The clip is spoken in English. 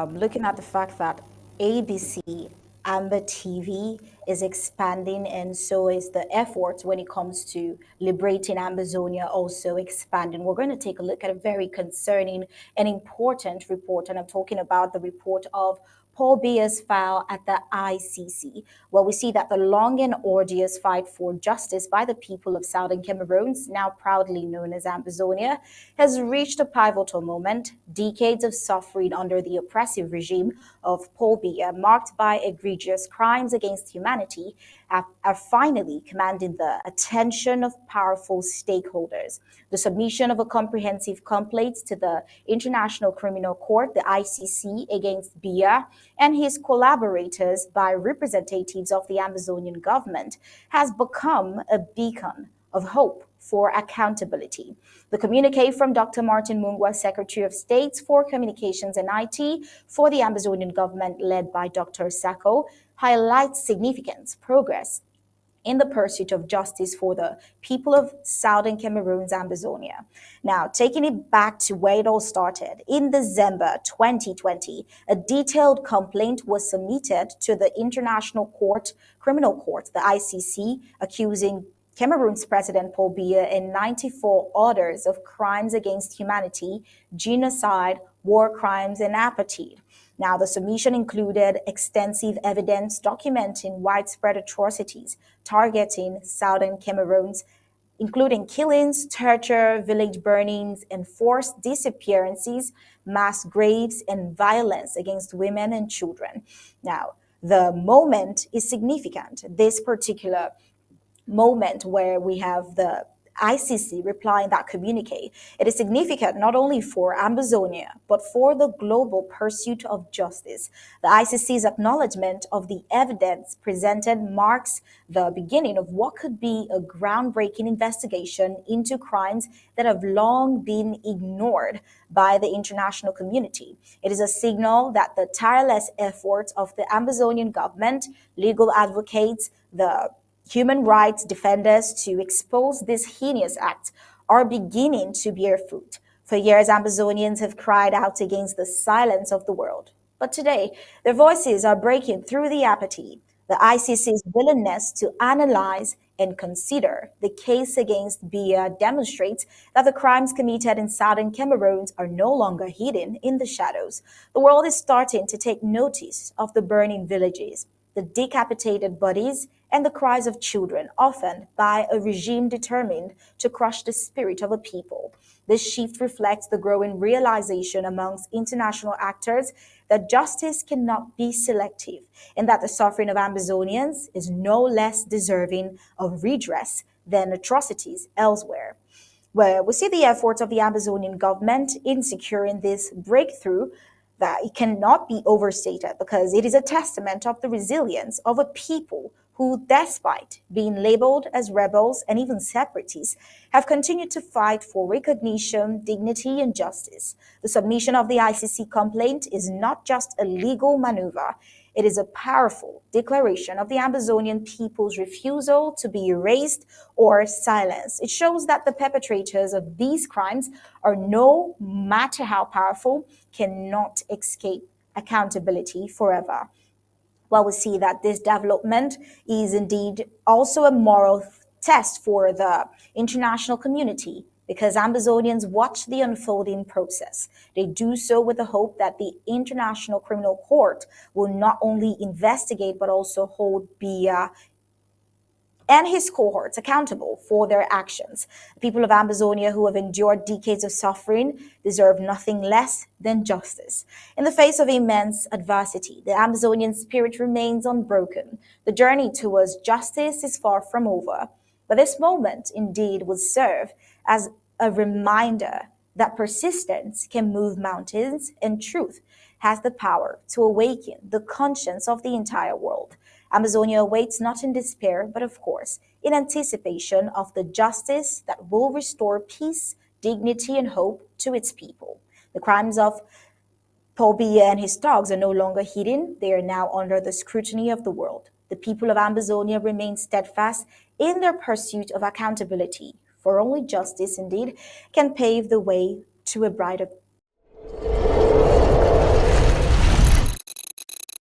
looking at the fact that ABC, Amba TV is expanding, and so is the efforts when it comes to liberating Ambazonia also expanding. We're going to take a look at a very concerning and important report, and I'm talking about the report of Paul Biya's file at the ICC. Well, we see that the long and arduous fight for justice by the people of Southern Cameroon, now proudly known as Ambazonia, has reached a pivotal moment. Decades of suffering under the oppressive regime of Paul Biya, marked by egregious crimes against humanity, are finally commanding the attention of powerful stakeholders. The submission of a comprehensive complaint to the International Criminal Court, the ICC, against Biya and his collaborators by representatives of the Amazonian government has become a beacon of hope for accountability. The communique from Dr. Martin Mungwa, Secretary of State for Communications and IT for the Amazonian government led by Dr. Sacco, highlights significant progress in the pursuit of justice for the people of Southern Cameroon's Ambazonia. Now, taking it back to where it all started, in December 2020, a detailed complaint was submitted to the International Criminal Court, the ICC, accusing Cameroon's President Paul Biya and 94 others of crimes against humanity, genocide, war crimes, and apartheid. Now, the submission included extensive evidence documenting widespread atrocities targeting southern Cameroons, including killings, torture, village burnings, enforced disappearances, mass graves, and violence against women and children. Now, the moment is significant. This particular moment where we have the ICC replying that communique. It is significant not only for Ambazonia, but for the global pursuit of justice. The ICC's acknowledgement of the evidence presented marks the beginning of what could be a groundbreaking investigation into crimes that have long been ignored by the international community. It is a signal that the tireless efforts of the Amazonian government, legal advocates, the human rights defenders to expose this heinous act are beginning to bear fruit. For years, Amazonians have cried out against the silence of the world. But today, their voices are breaking through the apathy. The ICC's willingness to analyze and consider the case against Biya demonstrates that the crimes committed in southern Cameroon are no longer hidden in the shadows. The world is starting to take notice of the burning villages, the decapitated bodies, and the cries of children, often by a regime determined to crush the spirit of a people. This shift reflects the growing realization amongst international actors that justice cannot be selective and that the suffering of Amazonians is no less deserving of redress than atrocities elsewhere. Where we see the efforts of the Amazonian government in securing this breakthrough that it cannot be overstated because it is a testament of the resilience of a people who, despite being labeled as rebels and even separatists, have continued to fight for recognition, dignity, and justice. The submission of the ICC complaint is not just a legal maneuver, it is a powerful declaration of the Amazonian people's refusal to be erased or silenced. It shows that the perpetrators of these crimes are, no matter how powerful, cannot escape accountability forever. Well, we see that this development is indeed also a moral test for the international community because Amazonians watch the unfolding process. They do so with the hope that the International Criminal Court will not only investigate but also hold Biya and his cohorts accountable for their actions. The people of Amazonia who have endured decades of suffering deserve nothing less than justice. In the face of immense adversity, the Amazonian spirit remains unbroken. The journey towards justice is far from over. But this moment indeed will serve as a reminder that persistence can move mountains and truth has the power to awaken the conscience of the entire world. Amazonia awaits not in despair, but of course, in anticipation of the justice that will restore peace, dignity, and hope to its people. The crimes of Paul Biya and his dogs are no longer hidden, they are now under the scrutiny of the world. The people of Ambazonia remain steadfast in their pursuit of accountability, for only justice, indeed, can pave the way to a brighter